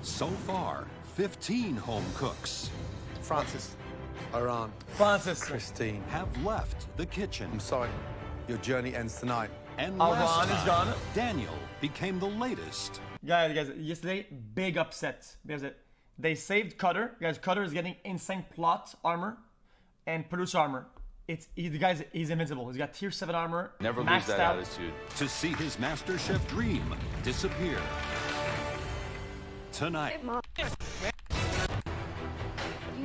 So far, 15 home cooks Francis, Iran, Francis. Christine. have left the kitchen. I'm sorry. Your journey ends tonight. And Iran last is time, gone. Daniel became the latest. Guys, yesterday, big upset. Because they saved Cutter. Guys, Cutter is getting insane plot armor and producer armor. The guy's he's invincible. He's got tier 7 armor. Never lose maxed that out. attitude. To see his MasterChef dream disappear. Tonight, You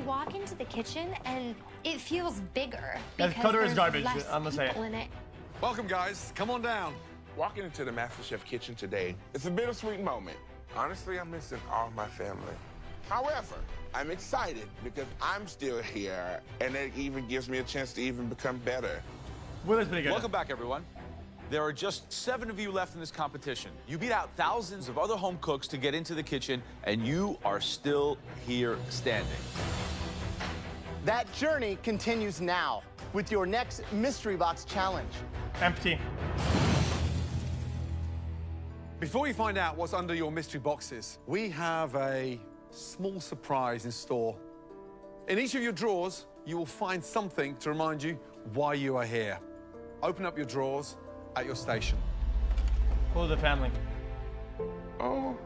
walk into the kitchen and it feels bigger That because Cutter is there's garbage, less I'm gonna say it. people in it. Welcome, guys. Come on down. Walking into the MasterChef kitchen today, it's a bittersweet moment. Honestly, I'm missing all my family. However, I'm excited because I'm still here, and it even gives me a chance to even become better. Will is pretty good. Welcome back, everyone. There are just 7 of you left in this competition. You beat out thousands of other home cooks to get into the kitchen, and you are still here standing. That journey continues now with your next Mystery Box Challenge. Empty. Before you find out what's under your mystery boxes, we have a small surprise in store. In each of your drawers, you will find something to remind you why you are here. Open up your drawers at your station. For the family. Oh.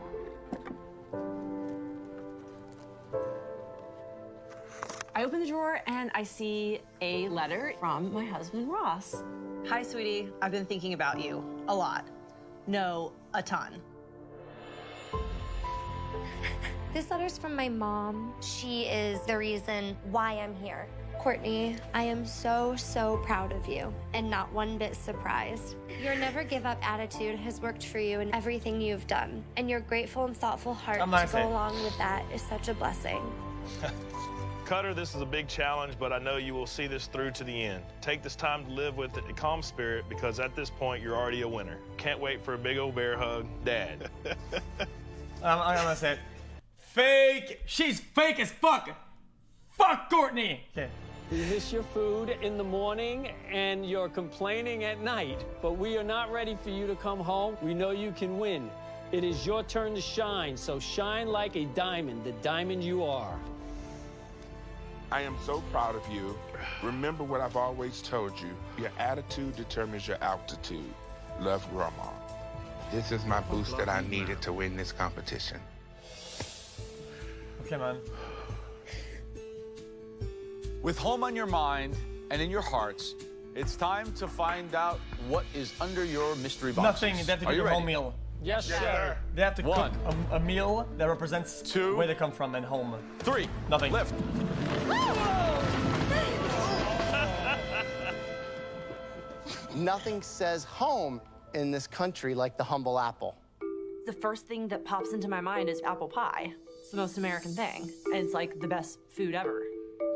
I open the drawer and I see a letter from my husband, Ross. Hi, sweetie. I've been thinking about you a lot. No, a ton. This letter's from my mom. She is the reason why I'm here. Courtney, I am so, so proud of you and not one bit surprised. Your never give up attitude has worked for you in everything you've done. And your grateful and thoughtful heart to go along with that is such a blessing. Cutter, this is a big challenge, but I know you will see this through to the end. Take this time to live with a calm spirit because at this point, you're already a winner. Can't wait for a big old bear hug, Dad. I'm gonna say it. Fake. She's fake as fuck. Fuck Courtney. Okay. You miss your food in the morning and you're complaining at night, but we are not ready for you to come home. We know you can win. It is your turn to shine, so shine like a diamond, the diamond you are. I am so proud of you. Remember what I've always told you. Your attitude determines your altitude. Love, Grandma. This is my boost that I needed to win this competition. Okay, man. With home on your mind and in your hearts, it's time to find out what is under your mystery boxes. Nothing. They have to Are get you their ready? home meal. Yes, sir. They have to One. cook a meal that represents 2. where they come from and home. 3. Nothing. Lift. Nothing says home in this country like the humble apple. The first thing that pops into my mind is apple pie. It's the most American thing, and it's like the best food ever.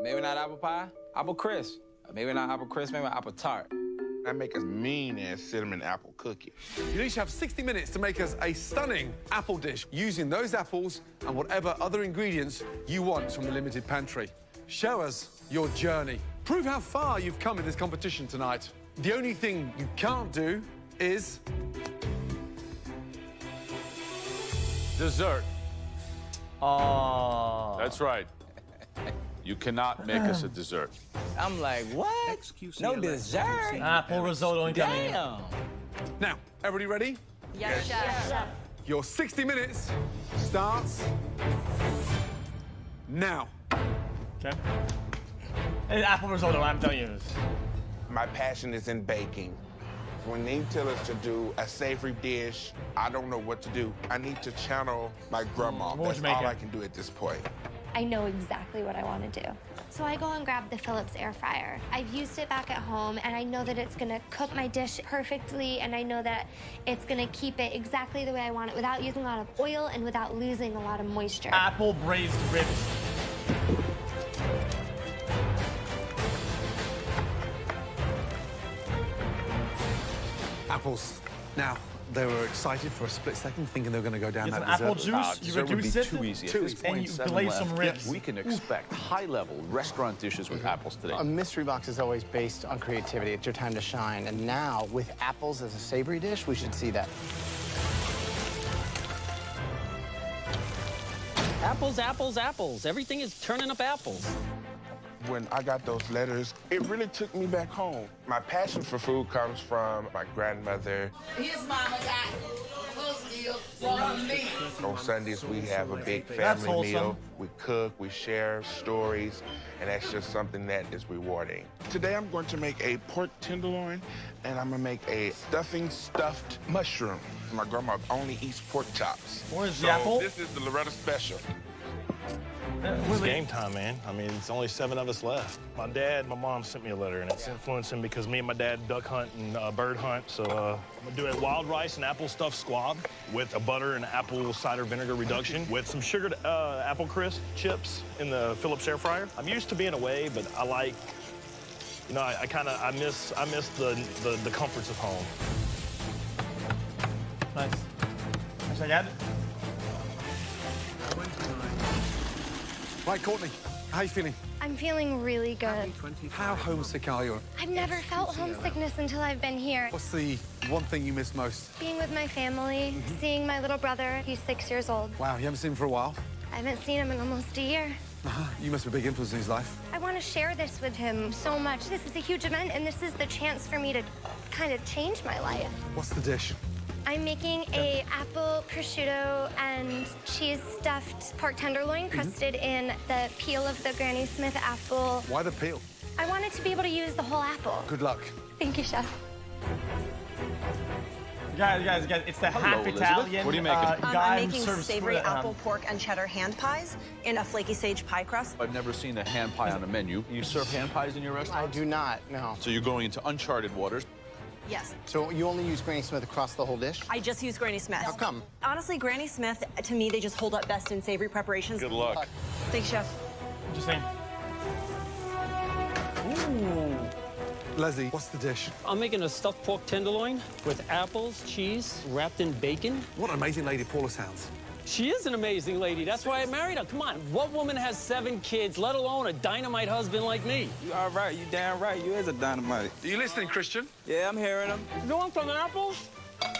Maybe not apple pie, apple crisp. Maybe not apple crisp, maybe apple tart. I make a mean-ass cinnamon apple cookie. You each have 60 minutes to make us a stunning apple dish using those apples and whatever other ingredients you want from the limited pantry. Show us your journey. Prove how far you've come in this competition tonight. The only thing you can't do is... Dessert. Oh. That's right. You cannot make us a dessert. I'm like, what? xQc No dessert? Apple risotto incoming. Damn. Now, everybody ready? Yes, chef. Your 60 minutes starts now. Okay. It's apple risotto, I'm telling you this. My passion is in baking. When they tell us to do a savory dish, I don't know what to do. I need to channel my grandma. What would That's you make all it? I can do at this point. I know exactly what I want to do. So I go and grab the Philips air fryer. I've used it back at home, and I know that it's gonna cook my dish perfectly, and I know that it's gonna keep it exactly the way I want it without using a lot of oil and without losing a lot of moisture. Apple braised ribs. Apples. Now, they were excited for a split second, thinking they were going to go down Get that some apple dessert. juice, you Dessert would be reduce it, too easy. At Too this easy. point, and you 7 glaze left. some ribs. We can expect high-level restaurant dishes with apples today. A mystery box is always based on creativity. It's your time to shine. And now, with apples as a savory dish, we should see that. Apples, apples, apples. Everything is turning up apples. When I got those letters, it really took me back home. My passion for food comes from my grandmother. His mama got close deal from me. On Sundays, we have a big family meal. We cook, we share stories, and that's just something that is rewarding. Today, I'm going to make a pork tenderloin, and I'm gonna make a stuffing stuffed mushroom. My grandma only eats pork chops. Where's the apple? This is the Loretta special. It's game time, man. I mean, it's only 7 of us left. My dad, my mom sent me a letter, and it's influencing because me and my dad duck hunt and bird hunt. So I'm gonna do a wild rice and apple stuffed squab with a butter and apple cider vinegar reduction with some sugared apple crisp chips in the Phillips air fryer. I'm used to being away, but I like, you know, I miss the comforts of home. Nice. Nice, I got it. Right, Courtney, how you feeling? I'm feeling really good. How homesick are you? I've never felt homesickness until I've been here. What's the one thing you miss most? Being with my family, seeing my little brother. He's 6 years old. Wow, you haven't seen him for a while? I haven't seen him in almost a year. You must be a big influence in his life. I want to share this with him so much. This is a huge event, and this is the chance for me to kind of change my life. What's the dish? I'm making a apple prosciutto and cheese stuffed pork tenderloin crusted in the peel of the Granny Smith apple. Why the peel? I wanted to be able to use the whole apple. Good luck. Thank you, Chef. Guys, it's the half Italian. What are you making? Guy I'm who making serves savory food at apple, pork, and cheddar hand pies in a flaky sage pie crust. I've never seen a hand pie on a menu. You serve hand pies in your restaurant? I do not, no. So you're going into uncharted waters. Yes. So you only use Granny Smith across the whole dish? I just use Granny Smith. How come? Honestly, Granny Smith, to me, they just hold up best in savory preparations. Good luck. Thanks, Chef. Interesting. Ooh. Leslie, what's the dish? I'm making a stuffed pork tenderloin with apples, cheese, wrapped in bacon. What an amazing lady Paula sounds. She is an amazing lady. That's why I married her. Come on, what woman has 7 kids, let alone a dynamite husband like me? You all right? You damn right. You is a dynamite. Are you listening, Christian? Yeah, I'm hearing him. You want some apples?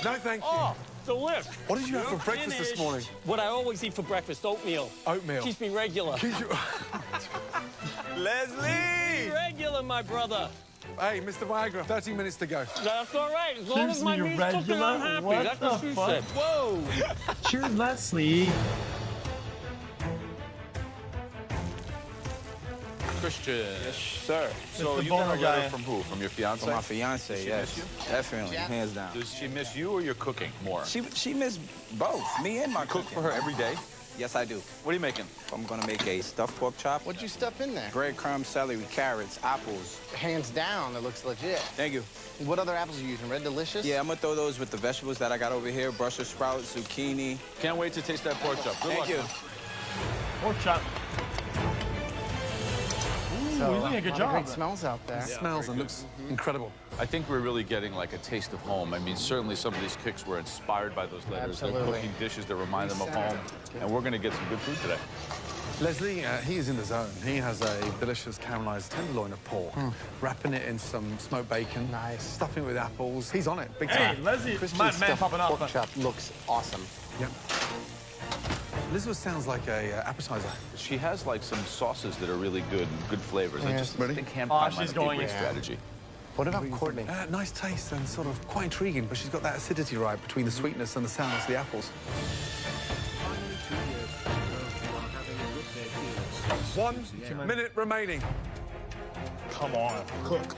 No, thank you. Oh, delish. What did you have for breakfast this morning? What I always eat for breakfast, oatmeal. Oatmeal. Keeps me regular. Leslie! Regular, my brother. Hey, Mr. Viagra, 30 minutes to go. That's all right. As long as my Keeps me meat's cooking, regular? I'm happy. What That's the what she fuck? said. Whoa. Cheers, Leslie. Christian. Yes, sir. So the you got a boner letter guy. from who? From your fiance? For my fiance, yes. miss you? Definitely, hands down. Does she miss you or your cooking more? She missed both, me and my Cook cooking. for her every day? Yes, I do. What are you making? I'm gonna make a stuffed pork chop. What'd you stuff in there? Breadcrumbs, celery, carrots, apples. Hands down, it looks legit. Thank you. What other apples are you using? Red Delicious? Yeah, I'm gonna throw those with the vegetables that I got over here. Brussels sprouts, zucchini. Can't wait to taste that pork chop. Good luck. Thank you. Pork chop. Ooh, So, you're doing a good lot of job. great smells out there. It smells and looks incredible. I think we're really getting like a taste of home. I mean, certainly some of these cooks were inspired by those letters. They're Absolutely. cooking dishes that remind them of home. And we're going to get some good food today. Leslie, he is in the zone. He has a delicious caramelized tenderloin of pork, wrapping it in some smoked bacon. Nice. Stuffing it with apples. He's on it, big Hey, time. Leslie, Crispy man stuffed popping up. pork chop looks awesome. Yep. Elizabeth sounds like a appetizer. She has like some sauces that are really good and good flavors. I Yeah. just Ready? think hand Oh, pie she's might be a going great in. strategy. What about Courtney? Nice taste and sort of quite intriguing, but she's got that acidity right between the sweetness and the sourness of the apples. 1 minute remaining. Come on, cook.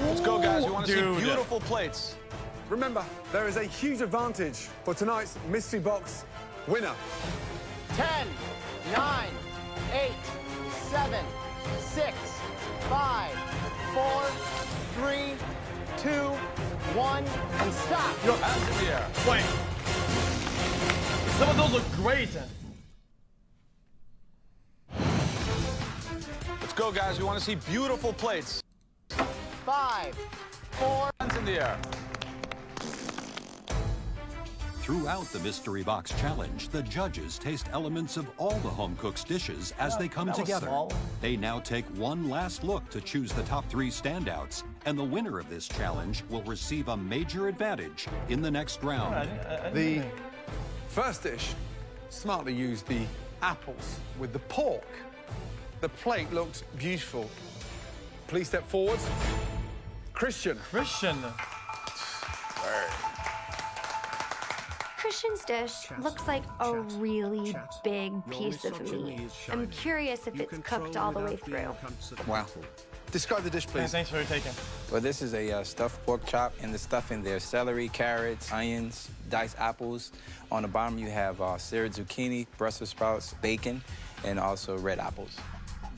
Let's go, guys. We want to Dude. see beautiful plates. Remember, there is a huge advantage for tonight's mystery box winner. 10, 9, 8, 7, 6, 5, 4, 3, 2, 1, and stop. Hands in the air. Wait. Some of those look great. Let's go, guys. We want to see beautiful plates. 5, 4. Hands in the air. Throughout the Mystery Box Challenge, the judges taste elements of all the home cooks' dishes as they come that was together. small. They now take one last look to choose the top 3 standouts, and the winner of this challenge will receive a major advantage in the next round. The first dish smartly used the apples with the pork. The plate looks beautiful. Please step forward. Christian. Christian's dish looks like a really big piece of meat. I'm curious if it's cooked all the way through. Wow. Describe the dish, please. Thanks for your taking. Well, this is a stuffed pork chop, and the stuffing there's celery, carrots, onions, diced apples. On the bottom, you have seared zucchini, Brussels sprouts, bacon, and also red apples.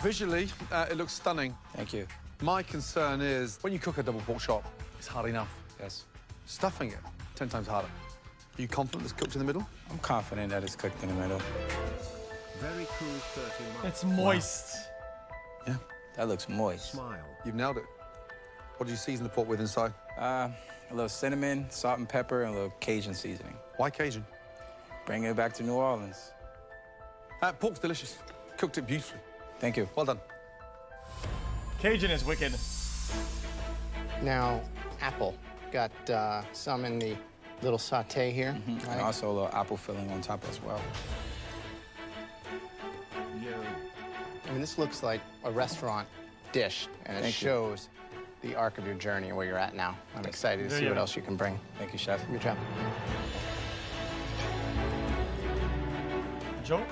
Visually, it looks stunning. Thank you. My concern is when you cook a double pork chop, it's hard enough. Yes. Stuffing it, 10 times harder. Are you confident it's cooked in the middle? I'm confident that it's cooked in the middle. Very cool 30 miles. It's moist. Yeah. That looks moist. Smile. You've nailed it. What do you season the pork with inside? A little cinnamon, salt and pepper, and a little Cajun seasoning. Why Cajun? Bring it back to New Orleans. Pork's delicious. Cooked it beautifully. Thank you. Well done. Cajun is wicked. Now, apple. Got some in the little sauté here. And Right? also a little apple filling on top as well. I mean, this looks like a restaurant dish, and it shows the arc of your journey and where you're at now. I'm excited to see what else you can bring. Thank you, Chef. Good job. Joe?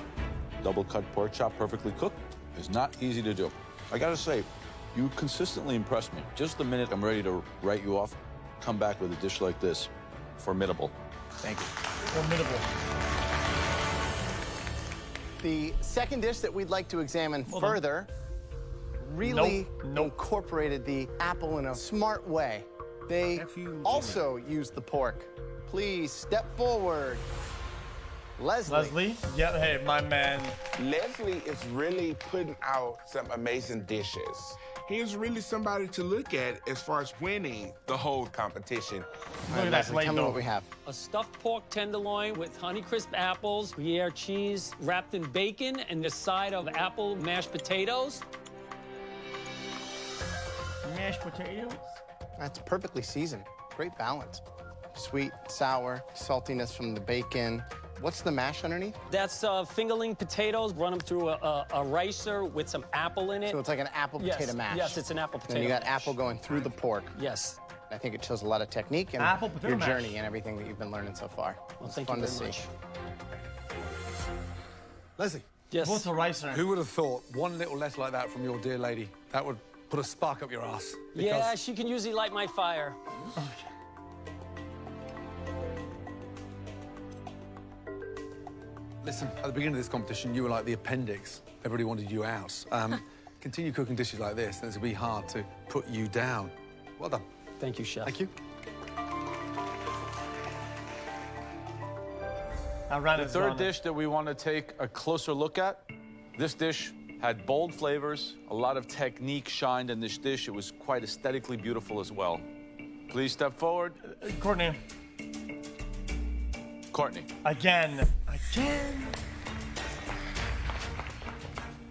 Double cut pork chop perfectly cooked is not easy to do. I gotta say, you consistently impress me. Just the minute I'm ready to write you off, come back with a dish like this. Formidable. Thank you. Formidable. The second dish that we'd like to examine further really incorporated the apple in a smart way. They also used the pork. Please step forward. Leslie. Yeah, hey, my man. Leslie is really putting out some amazing dishes. He is really somebody to look at as far as winning the whole competition. Look at that plate, Tell me what we have. A stuffed pork tenderloin with Honeycrisp apples, Gruyere cheese wrapped in bacon, and the side of apple mashed potatoes. Mashed potatoes. That's perfectly seasoned. Great balance. Sweet, sour, saltiness from the bacon. What's the mash underneath? That's fingerling potatoes. Run them through a ricer with some apple in it. So it's like an apple potato mash. Yes, it's an apple potato And you got mash. apple going through the pork. Yes. I think it shows a lot of technique and Apple potato your mash. journey and everything that you've been learning so far. Well, It's thank fun you to very see. much. Leslie. Yes. What's a ricer? Who would have thought one little letter like that from your dear lady, that would put a spark up your ass? Yeah, she can usually light my fire. Listen, at the beginning of this competition, you were like the appendix. Everybody wanted you out. Continue cooking dishes like this, and it's going to be hard to put you down. Well done. Thank you, Chef. Thank you. The third dish that we want to take a closer look at, this dish had bold flavors, a lot of technique shined in this dish. It was quite aesthetically beautiful as well. Please step forward. Courtney. Courtney. Again.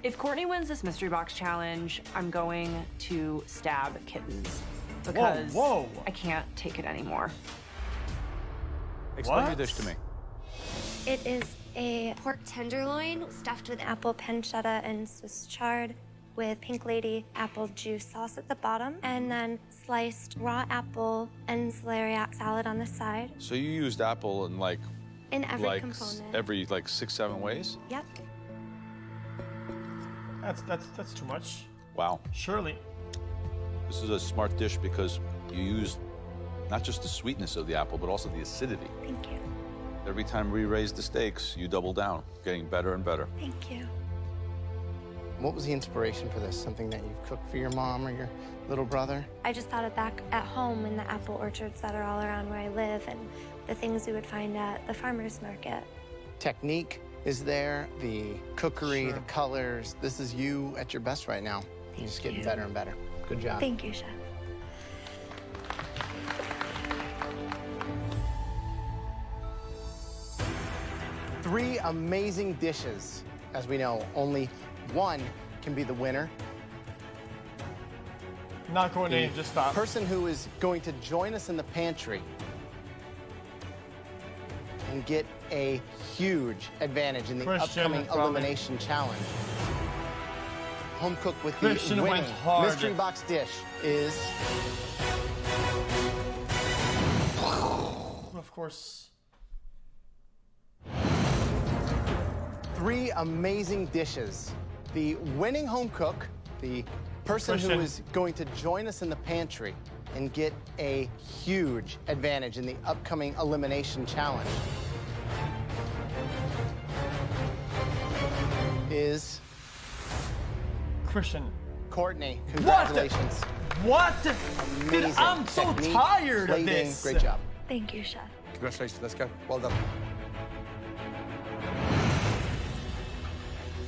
If Courtney wins this mystery box challenge, I'm going to stab kittens because I can't take it anymore. Explain your dish to me. It is a pork tenderloin stuffed with apple pancetta and Swiss chard with Pink Lady apple juice sauce at the bottom, and then sliced raw apple and celeriac salad on the side. So you used apple in In every component. every 6-7 ways? Yep. That's too much. Wow. Surely. This is a smart dish because you used not just the sweetness of the apple, but also the acidity. Thank you. Every time we raise the stakes, you double down, getting better and better. Thank you. What was the inspiration for this? Something that you've cooked for your mom or your little brother? I just thought of back at home in the apple orchards that are all around where I live and the things we would find at the farmer's market. Technique is there, the cookery, the colors. This is you at your best right now. You're just getting better and better. Good job. Thank you, Chef. 3 amazing dishes. As we know, only one can be the winner. Not Courtney, The just stop. person who is going to join us in the pantry and get a huge advantage in the Christian, upcoming probably. elimination challenge. Home cook with Christian the went winning hard. mystery box dish is... Of course. 3 amazing dishes. The winning home cook, the person who Christian. is going to join us in the pantry and get a huge advantage in the upcoming elimination challenge is Christian. Courtney. Congratulations. What? Amazing Dude, I'm so technique, tired of plating. this. Great job. Thank you, Chef. Congratulations, let's go. Well done.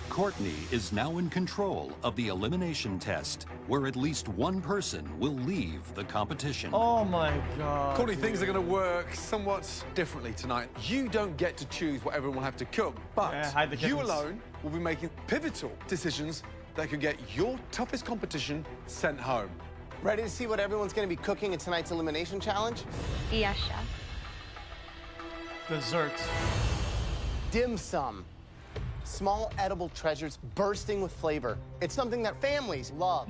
Courtney is now in control of the elimination test, where at least one person will leave the competition. Oh my God. Courtney, things are going to work somewhat differently tonight. You don't get to choose what everyone will have to cook, but Yeah, hide the you kittens. alone will be making pivotal decisions that could get your toughest competition sent home. Ready to see what everyone's going to be cooking in tonight's elimination challenge? Yes, Chef. Desserts. Dim sum. Small edible treasures bursting with flavor. It's something that families love.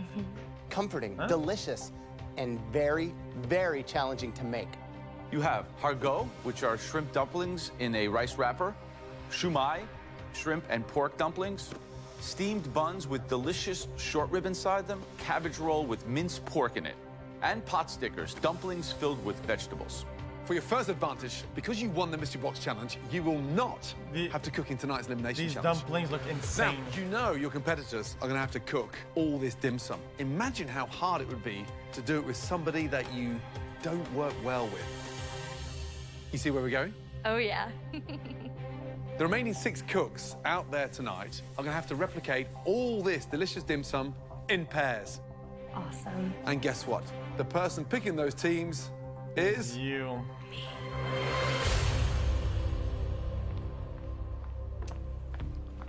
Comforting, delicious, and very, very challenging to make. You have hargot, which are shrimp dumplings in a rice wrapper, shumai, shrimp and pork dumplings, steamed buns with delicious short rib inside them, cabbage roll with minced pork in it, and pot stickers, dumplings filled with vegetables. For your first advantage, because you won the Mystery Box Challenge, you will not have to cook in tonight's elimination These challenge. dumplings look Now, insane. you know your competitors are going to have to cook all this dim sum. Imagine how hard it would be to do it with somebody that you don't work well with. You see where we're going? Oh, yeah. The remaining 6 cooks out there tonight are going to have to replicate all this delicious dim sum in pairs. Awesome. And guess what? The person picking those teams is... You.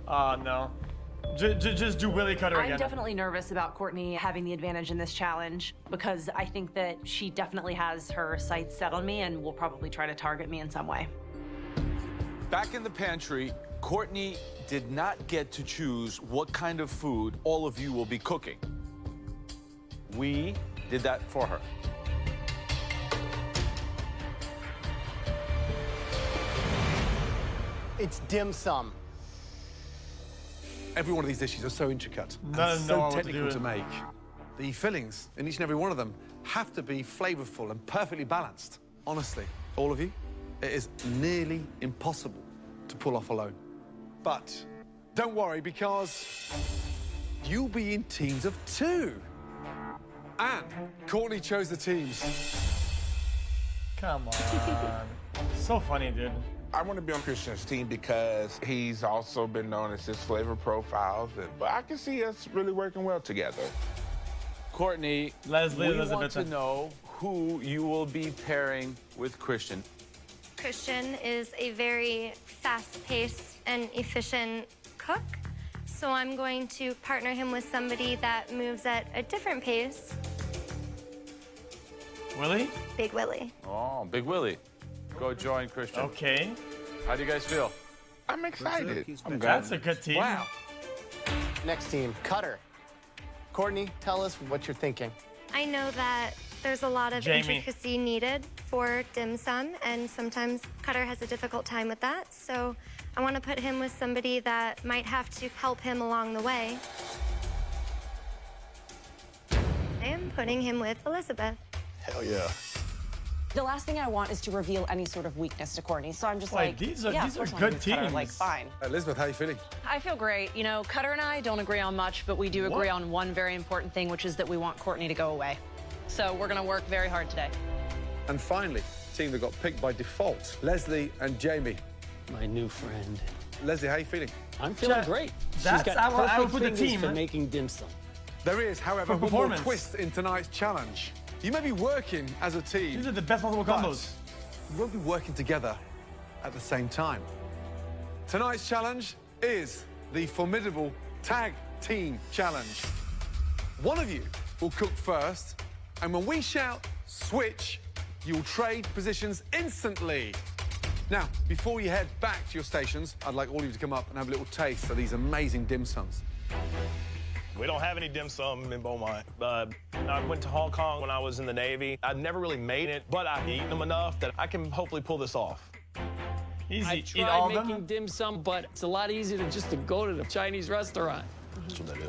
No. Just do Willy Cutter again. I'm definitely nervous about Courtney having the advantage in this challenge because I think that she definitely has her sights set on me and will probably try to target me in some way. Back in the pantry, Courtney did not get to choose what kind of food all of you will be cooking. We did that for her. It's dim sum. Every one of these dishes are so intricate and No, so what to technical do. to make. The fillings in each and every one of them have to be flavorful and perfectly balanced. Honestly, all of you, it is nearly impossible to pull off alone. But don't worry, because you'll be in teams of 2. And Courtney chose the teams. Come on. So funny, dude. I want to be on Christian's team because he's also been known as his flavor profiles, but I can see us really working well together. Courtney, Leslie, we Elizabeth. want to know who you will be pairing with Christian. Christian is a very fast-paced and efficient cook, so I'm going to partner him with somebody that moves at a different pace. Willy? Big Willy. Oh, Big Willy. Go join Christian. Okay. How do you guys feel? I'm excited. That's a good team. Wow. Next team, Cutter. Courtney, tell us what you're thinking. I know that there's a lot of Jamie. intricacy needed for dim sum, and sometimes Cutter has a difficult time with that, so I want to put him with somebody that might have to help him along the way. I am putting him with Elizabeth. Hell yeah. The last thing I want is to reveal any sort of weakness to Courtney, so I'm just Like, like, these are- yeah, these of course are I'm gonna good use Cutter, teams. Like, fine. Elizabeth, how are you feeling? I feel great. You know, Cutter and I don't agree on much, but we do agree on one very important thing, which is that we want Courtney to go away. So we're gonna work very hard today. And finally, team that got picked by default, Leslie and Jamie. My new friend. Leslie, how are you feeling? I'm feeling Jack, great. that's She's got how I would perfect put the fingers team, for huh? making dim sum. There is, however, For one more performance. twist in tonight's challenge. You may be working as a team. These are the best multiple but combos. you won't be working together at the same time. Tonight's challenge is the formidable tag team challenge. One of you will cook first, and when we shout switch, you'll trade positions instantly. Now, before you head back to your stations, I'd like all of you to come up and have a little taste of these amazing dim sums. We don't have any dim sum in Beaumont. I went to Hong Kong when I was in the Navy. I've never really made it, but I've eaten them enough that I can hopefully pull this off. Easy. I Eat all tried of making them. dim sum, but it's a lot easier than just to go to the Chinese restaurant.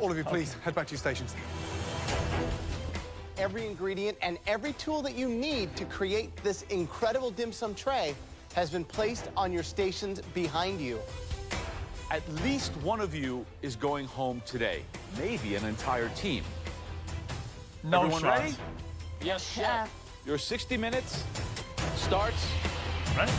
All of you, please, head back to your stations. Every ingredient and every tool that you need to create this incredible dim sum tray has been placed on your stations behind you. At least one of you is going home today. Maybe an entire team. No Everyone shot. ready? Yes, chef. Your 60 minutes starts Right?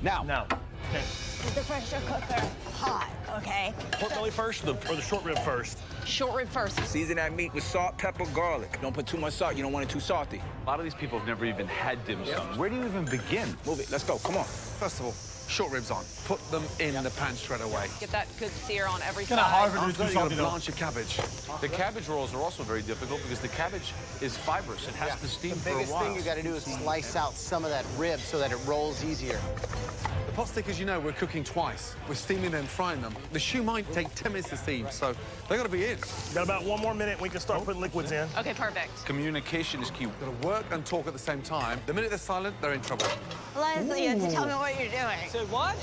now. Now. Okay. Is the pressure cooker hot, okay? Pork belly first or the short rib first? Short rib first. Season that meat with salt, pepper, garlic. Don't put too much salt. You don't want it too salty. A lot of these people have never even had dim sum. Where do you even begin? Move it. Let's go. Come on. First of all, short ribs on. Put them in the pan straight away. Get that good sear on every Kind of side. hard to do After too that, you gotta salty though. blanch your cabbage. The cabbage rolls are also very difficult because the cabbage is fibrous. It has to steam The for a biggest while. thing you got to do is slice out some of that rib so that it rolls easier. The pot stick, as you know, we're cooking twice. We're steaming them, frying them. The shoe might take 10 minutes to steam, so they got to be in. Got about one more minute. We can start putting liquids in. Okay, perfect. Communication is key. Got to work and talk at the same time. The minute they're silent, they're in trouble. Leslie, you have to tell me what you're doing. Say what?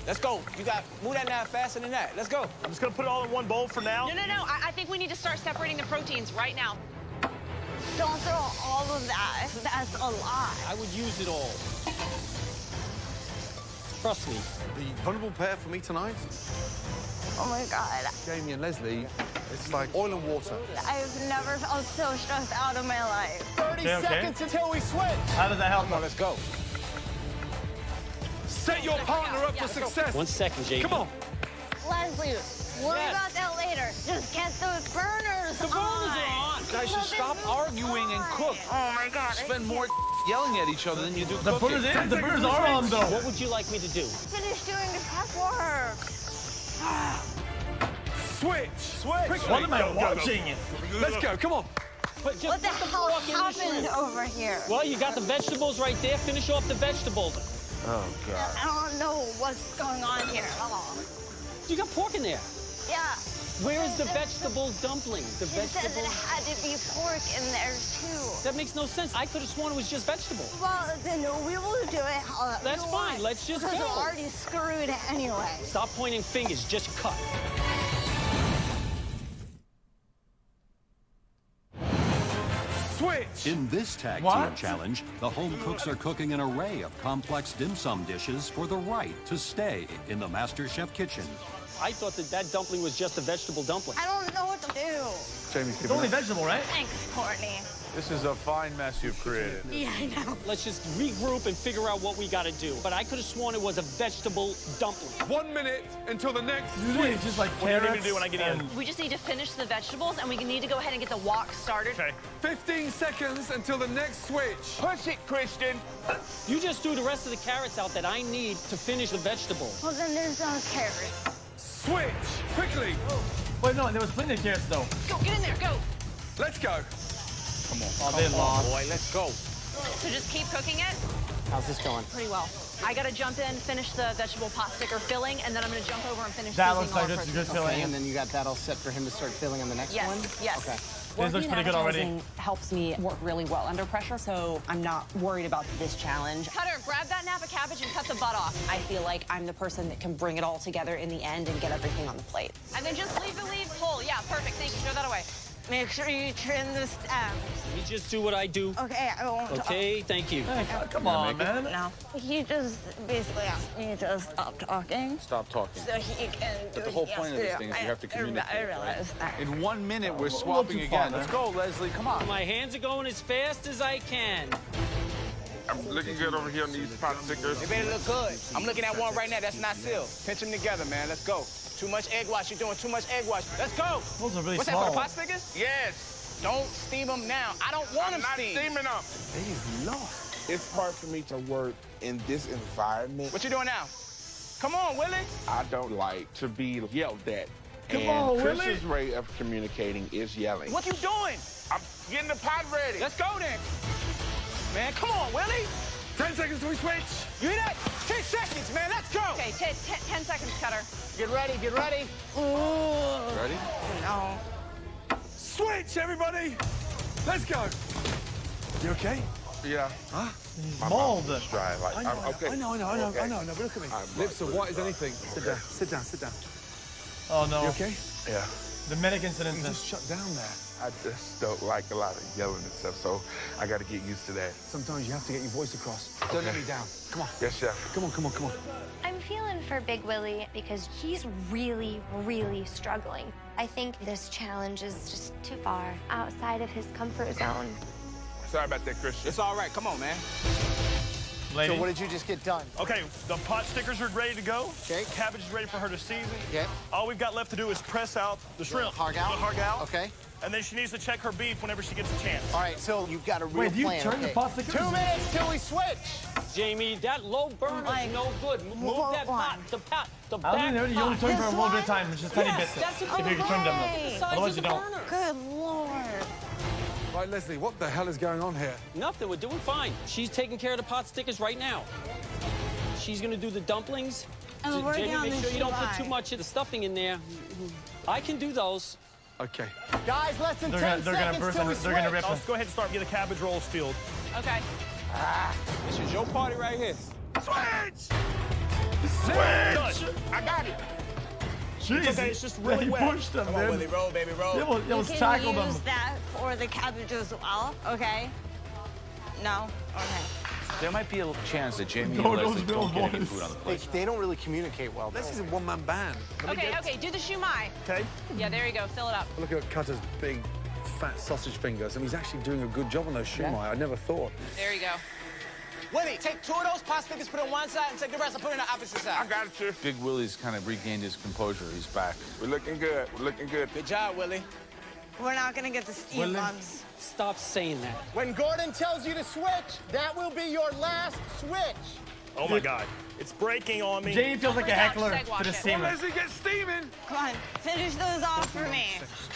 Let's go. You got move that now faster than that. Let's go. I'm just gonna put it all in one bowl for now. No. I think we need to start separating the proteins right now. Don't throw all of that. That's a lot. I would use it all. Trust me. The vulnerable pair for me tonight, Oh my God. Jamie and Leslie, it's like oil and water. I've never felt so stressed out in my life. 30 Okay. seconds until we switch. How does that help? Come on, let's go. Set your partner up for success. 1 second, Jake. Come on. Leslie, worry about that later. Just get those burners The burners are on. You guys should stop arguing and cook. Oh my God. Spend more yelling at each other than you do The cooking. burners are on though. What would you like me to do? Finish doing the prep work. Switch. Quickly. What am I watching? Let's go. Come on. But just What the put hell pork in the happened shrimp. over here? Well, you got the vegetables right there. Finish off the vegetables. Oh, God. I don't know what's going on here at all. You got pork in there. Yeah. Where is the vegetable dumpling? The It says it vegetable. had to be pork in there too. That makes no sense. I could have sworn it was just vegetable. Well, then we will do it how That's you fine. want, Let's just because go. I'm already screwed anyway. Stop pointing fingers. Just cut. Switch. In this tag What? team challenge, the home cooks are cooking an array of complex dim sum dishes for the right to stay in the MasterChef kitchen. I thought that dumpling was just a vegetable dumpling. I don't know what to do. Jamie's It's giving only up. vegetable, right? Thanks, Courtney. This is a fine mess you've created. Yeah, I know. Let's just regroup and figure out what we got to do. But I could have sworn it was a vegetable dumpling. 1 minute until the next Usually switch. it's just like What do you need me carrots. to do when I get in? and- We just need to finish the vegetables, and we need to go ahead and get the wok started. Okay. 15 seconds until the next switch. Push it, Christian. You just threw the rest of the carrots out that I need to finish the vegetables. Well, then there's no carrots. Switch. Quickly. Wait, no, there was plenty of carrots though. Go, get in there, go. Let's go. Oh, they lost. Boy, let's go. So just keep cooking it How's this going? pretty well. I gotta jump in, finish the vegetable pot sticker filling, and then I'm gonna jump over and finish That seasoning looks all like our it's a proteins. good filling. Okay, and then you got that all set for him to start filling on the next Yes, one? yes. Okay. This looks pretty good already. Helps me work really well under pressure, so I'm not worried about this challenge. Cutter, grab that Napa cabbage and cut the butt off. I feel like I'm the person that can bring it all together in the end and get everything on the plate. And then just leave the leaves whole. Yeah, perfect. Thank you. Throw that away. Make sure you trim the stems. Let me just do what I do. Okay, I won't Okay, thank you. Hey, come on, man. No. He just basically asked me to stop talking Stop talking. so he can do But the what whole he has point of to this do. thing is you have to communicate. I realize that. In 1 minute, we're little swapping too far, again. Let's man. go, Leslie. Come on. My hands are going as fast as I can. I'm looking good over here on these pot stickers. They better look good. I'm looking at one right now that's not sealed. Pinch them together, man. Let's go. Too much egg wash. You're doing too much egg wash. Let's go. Those are really What's small. that, for the pot stickers? Yes. Don't steam them now. I don't want I'm them not steamed. steaming them. They've lost. It's hard for me to work in this environment. What you doing now? Come on, Willie. I don't like to be yelled at. Come on, Willie. Chris's way of communicating is yelling. What you doing? I'm getting the pot ready. Let's go then. Man, come on, Willie. 10 seconds till we switch. You hear that? 10 seconds, man. Let's go. Okay, 10 seconds, Cutter. Get ready, get ready. Ready? No. Switch, everybody. Let's go. You okay? Yeah. Huh? My Bald. mouth is dry. Like, I'm okay. I know. Okay. But look at me. I'm Lips are like- white as anything. Sit down. Oh no. You okay? Yeah. The medic incident. You just shut down there. I just don't like a lot of yelling and stuff, so I got to get used to that. Sometimes you have to get your voice across. Don't let me down. Come on. Yes, chef. Come on. I'm feeling for Big Willie because he's really, really struggling. I think this challenge is just too far outside of his comfort zone. Sorry about that, Christian. It's all right. Come on, man. Lady. So what did you just get done? Okay, the pot stickers are ready to go. Okay. Cabbage is ready for her to season. Okay. All we've got left to do is press out the shrimp. Hargal? The hargal. Okay. And then she needs to check her beef whenever she gets a chance. All right, so you've got a real Wait, do you plan. turn the pot stickers? 2 minutes till we switch. Jamie, that low burner is no good. Move that pot, the I don't back know, you only pot. turn for a little bit of time, it's just tiny Yes, bits. that's If a you good can turn them The though. size Otherwise of you the don't. burner. Good Lord. Right, Leslie, what the hell is going on here? Nothing, we're doing fine. She's taking care of the pot stickers right now. She's gonna do the dumplings. And we're Jamie, working on make the sure you don't put shumai. too much of the stuffing in there. I can do those. Okay. Guys, less than They're 10 gonna seconds burst till we and they're gonna switch. rip Let's go ahead and start getting the cabbage rolls filled. Okay. This is your party right here. Switch! Done. I got it. Jeez. okay, it's just really he wet. pushed them, Come on, Willie. dude. Roll, baby, roll. He You almost can tackled them. use that for the cabbage as well, okay? No? Okay. There might be a chance that Jamie No, and Leslie those don't get any voice. food on the plate. They don't really communicate well. Leslie's a one-man band. Okay, do the shumai. Okay. Yeah, there you go, fill it up. Look at Cutter's big, fat sausage fingers, and he's actually doing a good job on those shumai. I never thought. There you go. Willie, take 2 of those pot stickers, put it on one side, and take the rest and put it on the opposite I side. got it, chef. Big Willie's kind of regained his composure. He's back. We're looking good. Good job, Willie. We're not gonna get the steam bugs. Stop saying that. When Gordon tells you to switch, that will be your last switch. Oh my God. It's breaking on me. Jamie feels like a heckler Seg wash to the it. steamer. Leslie, get steaming. Come on, finish those off for me.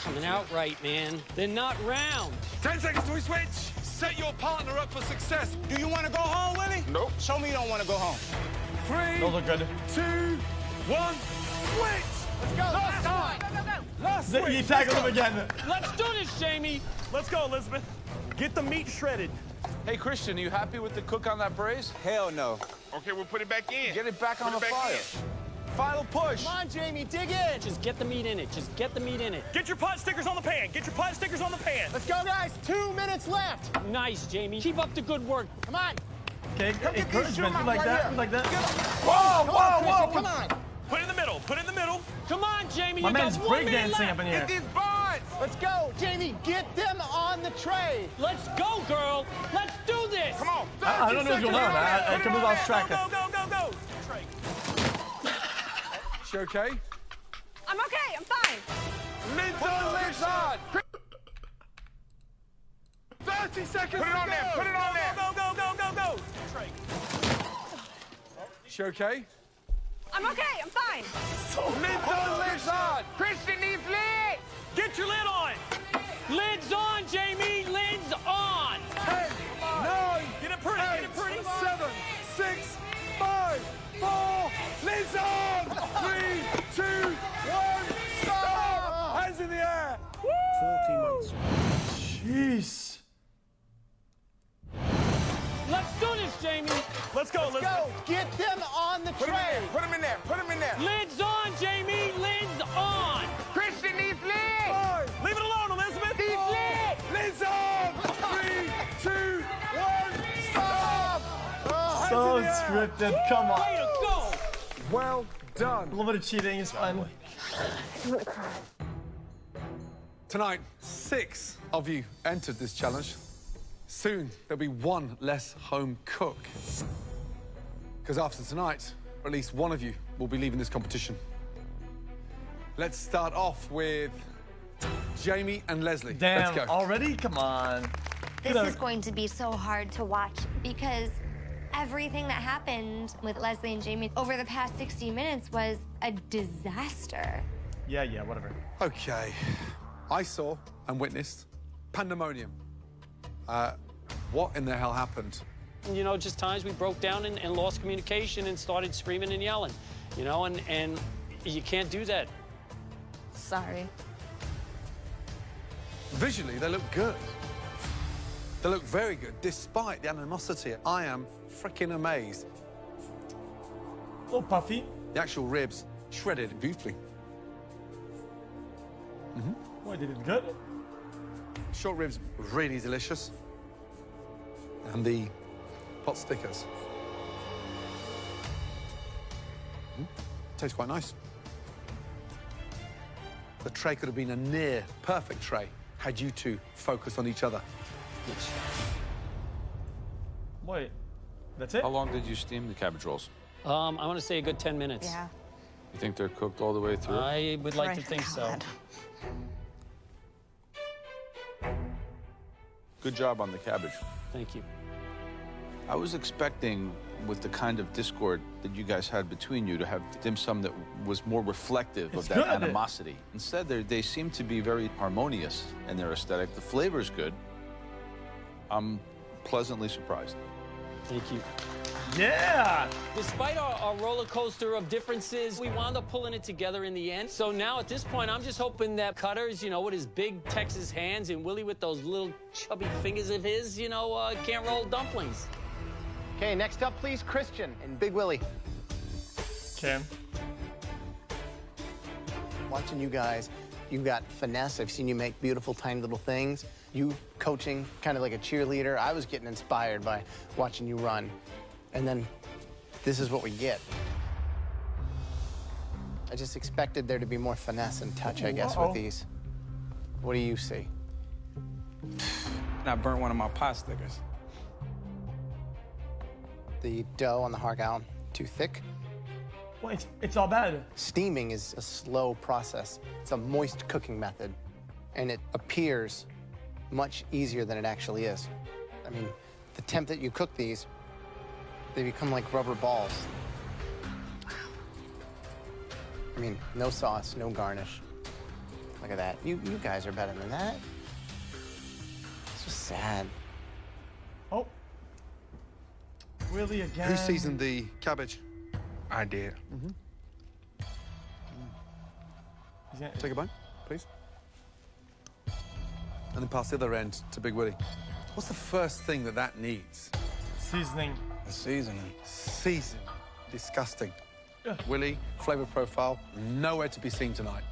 Coming out right, man. They're not round. 10 seconds till we switch. Set your partner up for success. Do you want to go home, Willie? Nope. Show me you don't want to go home. 3, Those look good. 2, 1, switch. Let's go. Last time. Last switch. He tackled him again. Let's do this, Jamie. Let's go, Elizabeth. Get the meat shredded. Hey, Christian, are you happy with the cook on that braise? Hell no. Okay, we'll put it back in. Get it back on the Put it back fire. in. Final push. Come on, Jamie, dig in. Just get the meat in it. Just get the meat in it. Get your pot stickers on the pan. Get your pot stickers on the pan. Let's go, guys. 2 minutes left. Nice, Jamie. Keep up the good work. Come on. Okay, Come get these encouragement. shumai You like right that? here. You like that? Come on, Christian, come on. Put it in the middle. Put it in the middle. Come on, Jamie. My You man's got 1 minute breakdancing left. up in here. Get these buns. Let's go. Jamie, get them on the tray. Let's go, girl. Let's do this. Come on. I don't know what's going on. I come off track. Go. She okay? I'm okay, I'm fine. Lids on, lids on. 30 seconds. Put it on there. Put it on there. Go. She okay? I'm okay, I'm fine. Lids on, lids on. Christian needs lid. Get your lid on. Lids on, Jamie. Lids on. 10, 9, Get it pretty. Get it pretty. 7, 6, 5, 4. Lids on. 3, 2, 1. Stop. Hands in the air. 40 months. Jeez. Let's do this, Jamie. Let's go, Elizabeth. Go. Get them on the Put him in tray. there. Put him in there. Put him in there. Lids on, Jamie. Lids on. Christian needs lid. 5, Leave it alone, Elizabeth. He's lit. lids on. 3, 2, 1. Stop. So scripted. Come Way on. to go. Well done. A little bit of cheating is fun. Tonight, 6 of you entered this challenge. Soon, there'll be 1 less home cook. Because after tonight, at least 1 of you will be leaving this competition. Let's start off with Jamie and Leslie. Damn, Let's go. already? Come on. This is going to be so hard to watch because everything that happened with Leslie and Jamie over the past 60 minutes was a disaster. Yeah, whatever. Okay. I saw and witnessed pandemonium. What in the hell happened? You know, just times we broke down and lost communication and started screaming and yelling, you know, and you can't do that. Sorry. Visually, they look good. They look very good, despite the animosity. I am freaking amazed. A little puffy. The actual ribs shredded beautifully. Boy, they did good. Short ribs, really delicious. And the pot stickers. Tastes quite nice. The tray could have been a near perfect tray had you two focused on each other. Boy, that's it? How long did you steam the cabbage rolls? I want to say a good 10 minutes. Yeah. You think they're cooked all the way through? I would like to think so. Good job on the cabbage. Thank you. I was expecting, with the kind of discord that you guys had between you, to have dim sum that was more reflective of that animosity. Instead, they seem to be very harmonious in their aesthetic. The flavor's good. I'm pleasantly surprised. Thank you. Yeah! Despite our roller coaster of differences, we wound up pulling it together in the end. So now at this point, I'm just hoping that Cutters, you know, with his big Texas hands and Willie with those little chubby fingers of his, you know, can't roll dumplings. Okay, next up, please, Christian and Big Willie. Cam. Watching you guys, you've got finesse. I've seen you make beautiful, tiny little things. You coaching, kind of like a cheerleader. I was getting inspired by watching you run. And then this is what we get. I just expected there to be more finesse and touch, I guess, with these. What do you see? I burnt one of my pot stickers. The dough on the Hargal, too thick. Well, it's all bad. Steaming is a slow process. It's a moist cooking method, and it appears much easier than it actually is. I mean, the temp that you cook these, they become like rubber balls. I mean, no sauce, no garnish. Look at that. You guys are better than that. It's just sad. Oh. Willie again. Who seasoned the cabbage? I did. Take a bite, please. And then pass the other end to Big Willie. What's the first thing that needs? Seasoning. The seasoning. Seasoning. Disgusting. Willie, flavor profile, nowhere to be seen tonight.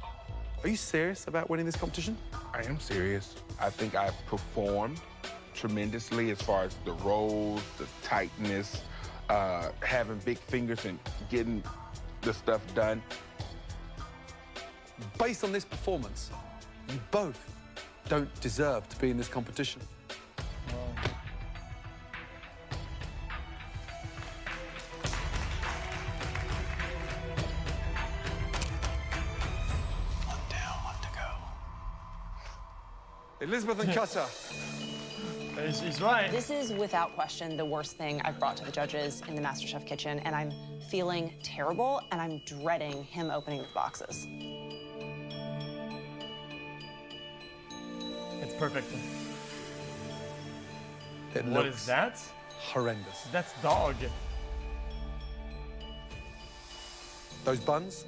Are you serious about winning this competition? I am serious. I think I've performed tremendously as far as the rolls, the tightness, having big fingers and getting the stuff done. Based on this performance, you both don't deserve to be in this competition. One down, one to go. Elizabeth and Cutter. He's right. This is, without question, the worst thing I've brought to the judges in the MasterChef kitchen, and I'm feeling terrible, and I'm dreading him opening the boxes. It's perfect. What is that? Horrendous. That's dog. Those buns,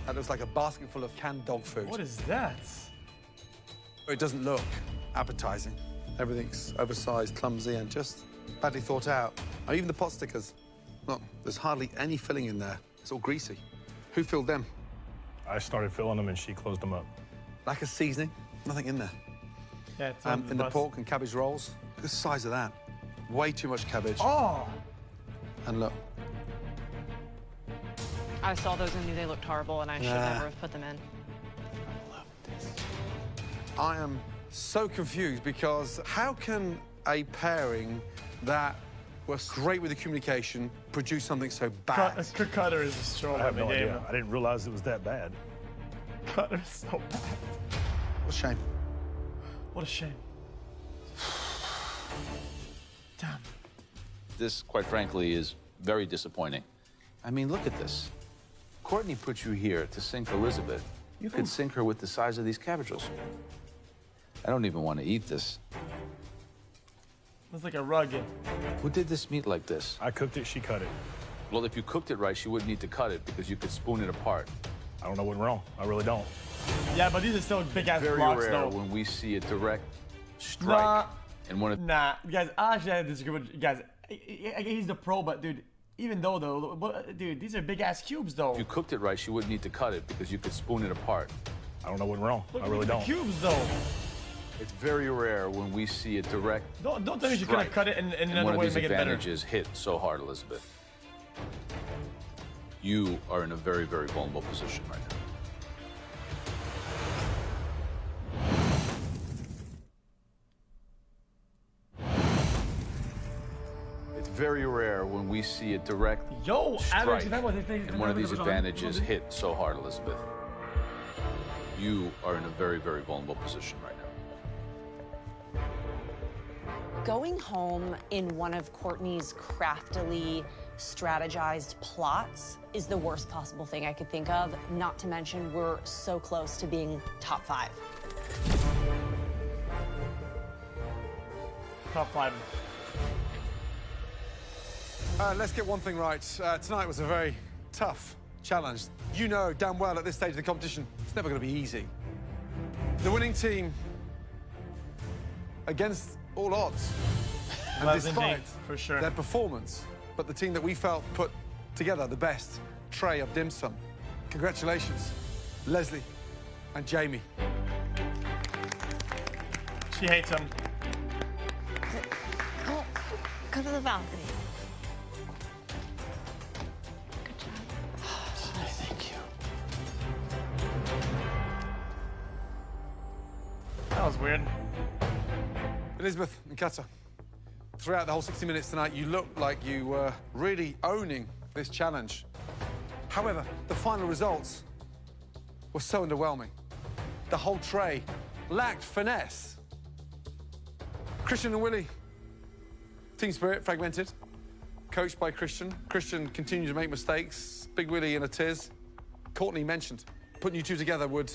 that looks like a basket full of canned dog food. What is that? It doesn't look appetizing. Everything's oversized, clumsy, and just badly thought out. Oh, even the pot stickers. Look, there's hardly any filling in there. It's all greasy. Who filled them? I started filling them and she closed them up. Lack of seasoning, nothing in there. Yeah, it's in the pork and cabbage rolls, look at the size of that. Way too much cabbage. Oh! And look. I saw those and knew they looked horrible, and I should never have put them in. I am so confused because how can a pairing that was great with the communication produce something so bad? Cutter is a strong I have no game. idea. I didn't realize it was that bad. Cutter's so bad. What a shame. What a shame. Damn. This, quite frankly, is very disappointing. I mean, look at this. Courtney put you here to sink Elizabeth. You could sink her with the size of these cabbage rolls. I don't even want to eat this. It's like a rug. Who did this meat like this? I cooked it, she cut it. Well, if you cooked it right, she wouldn't need to cut it because you could spoon it apart. I don't know what's wrong. I really don't. Yeah, but these are still big ass Very blocks, rare though. when we see a direct strike. And one of Nah, guys, actually, I disagree with you guys. He's the pro, but dude, even though, dude, these are big ass cubes, though. If you cooked it right, she wouldn't need to cut it because you could spoon it apart. I don't know what's wrong. Look I really at the don't. cubes, though. It's very rare when we see a direct Don't tell me you could have cut it in another way to make it better. one of these advantages hit so hard, Elizabeth. You are in a very, very vulnerable position right now. It's very rare when we see a direct strike and one of these advantages hit so hard, Elizabeth. You are in a very, very vulnerable position right now. Going home in one of Courtney's craftily strategized plots is the worst possible thing I could think of, not to mention we're so close to being top 5. Top 5. Let's get one thing right. Tonight was a very tough challenge. You know damn well at this stage of the competition, it's never going to be easy. The winning team, against all odds, and despite for sure. their performance, but the team that we felt put together the best tray of dim sum. Congratulations, Leslie and Jamie. She hates him. Go to the balcony. Thank you. That was weird. Elizabeth and Kata, throughout the whole 60 minutes tonight, you looked like you were really owning this challenge. However, the final results were so underwhelming. The whole tray lacked finesse. Christian and Willie, team spirit fragmented, coached by Christian. Christian continued to make mistakes. Big Willie in a tiz. Courtney mentioned putting you two together would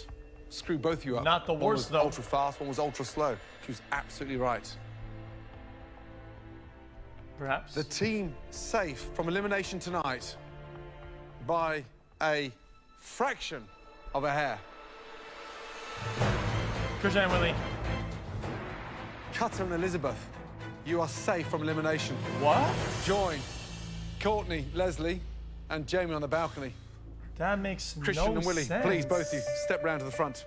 screw both of you up. Not the One worst, was though. ultra fast, one was ultra slow. She was absolutely right. Perhaps. The team safe from elimination tonight by a fraction of a hair. Christian and Willie. Cutter and Elizabeth, you are safe from elimination. What? Join Courtney, Leslie, and Jamie on the balcony. That makes Christian no and Willie, sense. please, both of you, step round to the front.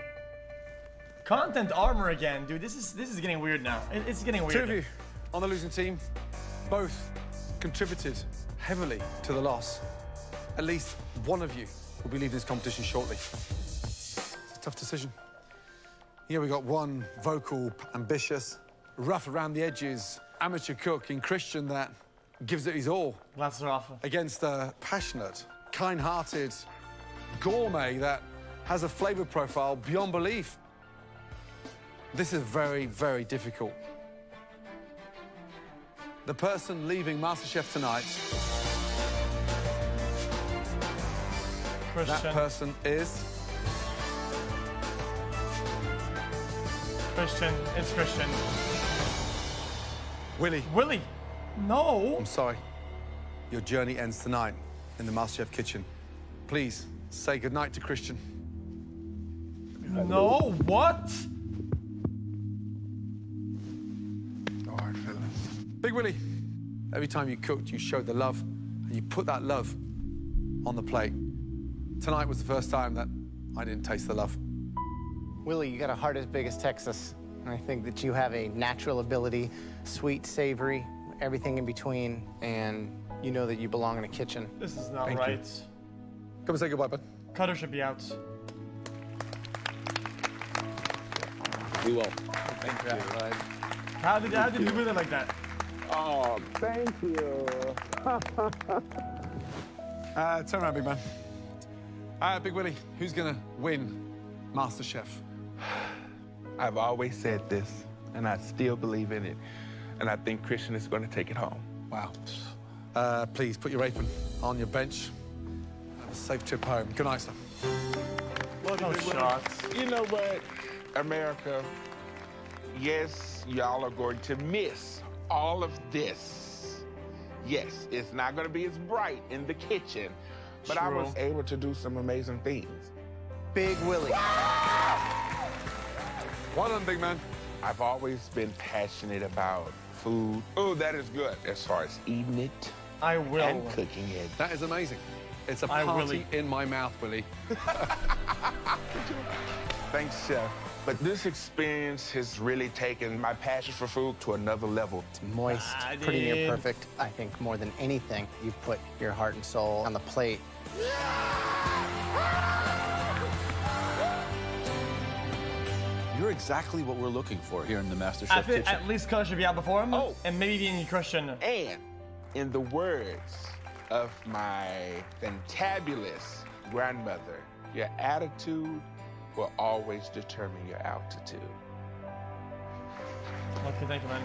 Content armor again, dude. This is getting weird now. It's getting weird. Two of you on the losing team, both contributed heavily to the loss. At least one of you will be leaving this competition shortly. It's a tough decision. Here we got one vocal, ambitious, rough around the edges, amateur cook in Christian that gives it his all. Glasses are off. Against a passionate, kind-hearted gourmet that has a flavor profile beyond belief. This is very, very difficult. The person leaving MasterChef tonight, Christian. that person is... Christian. It's Christian. Willie. Willie. No. I'm sorry. Your journey ends tonight in the MasterChef kitchen. Please say goodnight to Christian. No. What? No hard feelings. Big Willie, every time you cooked, you showed the love, and you put that love on the plate. Tonight was the first time that I didn't taste the love. Willie, you got a heart as big as Texas. And I think that you have a natural ability, sweet, savory, everything in between, and you know that you belong in a kitchen. This is not Thank right. you. Come and say goodbye, bud. Cutter should be out. We will. Thank you, bud. How did you do it like that? Oh, thank you. Turn around, big man. Big Willie, who's gonna win MasterChef? I've always said this, and I still believe in it. and I think Christian is going to take it home. Wow. Please put your apron on your bench. Have a safe trip home. Good night, sir. No shots. You know what, America? Yes, y'all are going to miss all of this. Yes, it's not going to be as bright in the kitchen, but I was able to do some amazing things. Big Willie. Well done, big man. I've always been passionate about food. Oh, that is good. As far as eating it and cooking it. That is amazing. It's a party in my mouth, Willie. Thanks, Chef. But this experience has really taken my passion for food to another level. It's moist, pretty near perfect. I think more than anything, you've put your heart and soul on the plate. You're exactly what we're looking for here in the MasterChef kitchen. At least color should be out before him, and maybe any Christian. And in the words of my fantabulous grandmother, your attitude will always determine your altitude. Okay, thank you, man.